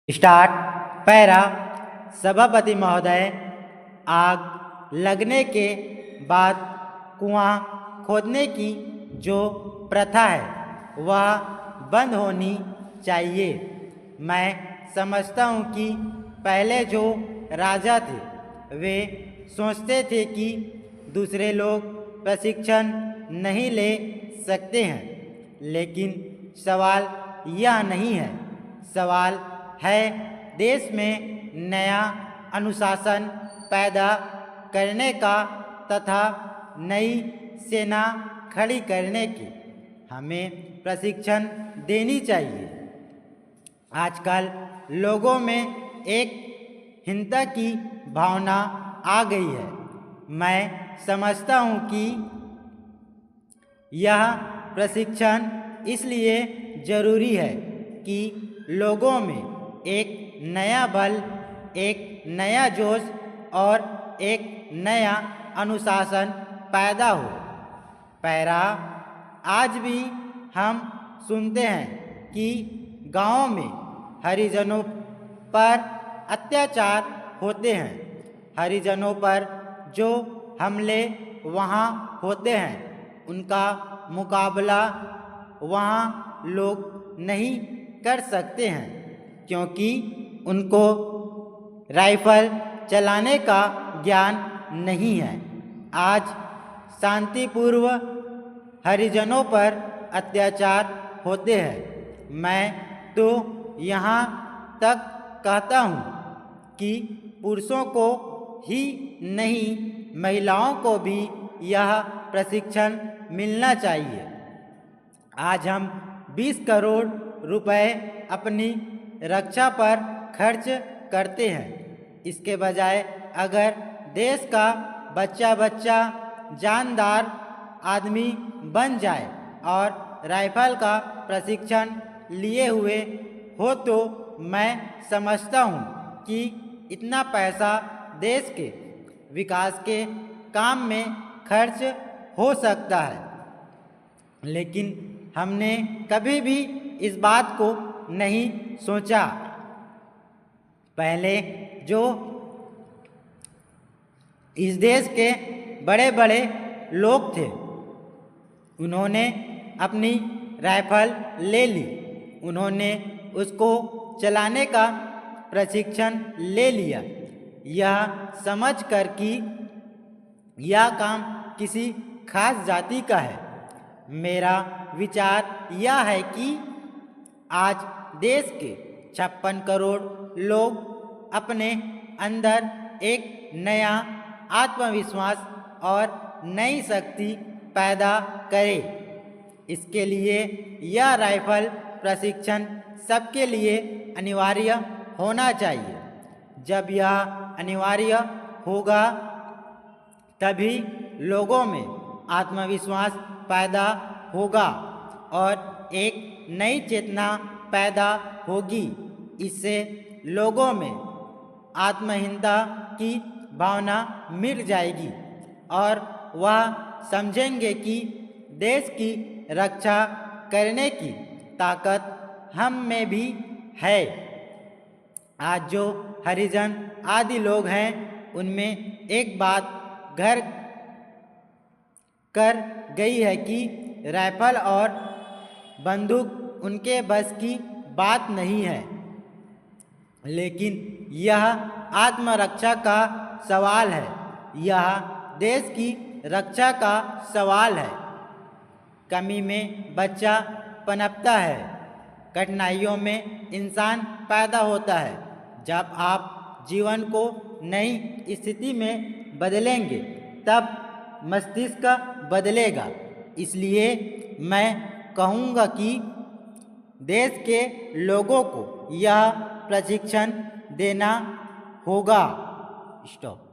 Start. Para. सभापति महोदय, आग लगने के बाद कुआं खोदने की जो प्रथा है वह बंद होनी चाहिए। मैं समझता हूँ कि पहले जो राजा थे वे सोचते थे कि दूसरे लोग प्रशिक्षण नहीं ले सकते हैं, लेकिन सवाल यह नहीं है। सवाल है देश में नया अनुशासन पैदा करने का तथा नई सेना खड़ी करने की। हमें प्रशिक्षण देनी चाहिए। आजकल लोगों में एक हिंसा की भावना आ गई है। मैं समझता हूँ कि यह प्रशिक्षण इसलिए जरूरी है कि लोगों में एक नया बल, एक नया जोश और एक नया अनुशासन पैदा हो। पैरा। आज भी हम सुनते हैं कि गाँव में हरिजनों पर अत्याचार होते हैं। हरिजनों पर जो हमले वहाँ होते हैं उनका मुकाबला वहाँ लोग नहीं कर सकते हैं, क्योंकि उनको राइफल चलाने का ज्ञान नहीं है। आज शांतिपूर्व हरिजनों पर अत्याचार होते हैं। मैं तो यहाँ तक कहता हूँ कि पुरुषों को ही नहीं, महिलाओं को भी यह प्रशिक्षण मिलना चाहिए। आज हम 20 करोड़ रुपए अपनी रक्षा पर खर्च करते हैं। इसके बजाय अगर देश का बच्चा बच्चा जानदार आदमी बन जाए और राइफल का प्रशिक्षण लिए हुए हो तो मैं समझता हूँ कि इतना पैसा देश के विकास के काम में खर्च हो सकता है। लेकिन हमने कभी भी इस बात को नहीं सोचा। पहले जो इस देश के बड़े बड़े लोग थे उन्होंने अपनी राइफल ले ली, उन्होंने उसको चलाने का प्रशिक्षण ले लिया, यह समझ कर कि यह काम किसी खास जाति का है। मेरा विचार यह है कि आज देश के 56 करोड़ लोग अपने अंदर एक नया आत्मविश्वास और नई शक्ति पैदा करें। इसके लिए यह राइफल प्रशिक्षण सबके लिए अनिवार्य होना चाहिए। जब यह अनिवार्य होगा तभी लोगों में आत्मविश्वास पैदा होगा और एक नई चेतना पैदा होगी। इससे लोगों में आत्महीनता की भावना मिट जाएगी और वह समझेंगे कि देश की रक्षा करने की ताकत हम में भी है। आज जो हरिजन आदि लोग हैं उनमें एक बात घर कर गई है कि राइफल और बंदूक उनके बस की बात नहीं है। लेकिन यह आत्मरक्षा का सवाल है, यह देश की रक्षा का सवाल है। कमी में बच्चा पनपता है, कठिनाइयों में इंसान पैदा होता है। जब आप जीवन को नई स्थिति में बदलेंगे तब मस्तिष्क बदलेगा। इसलिए मैं कहूँगा कि देश के लोगों को यह प्रशिक्षण देना होगा। स्टॉप।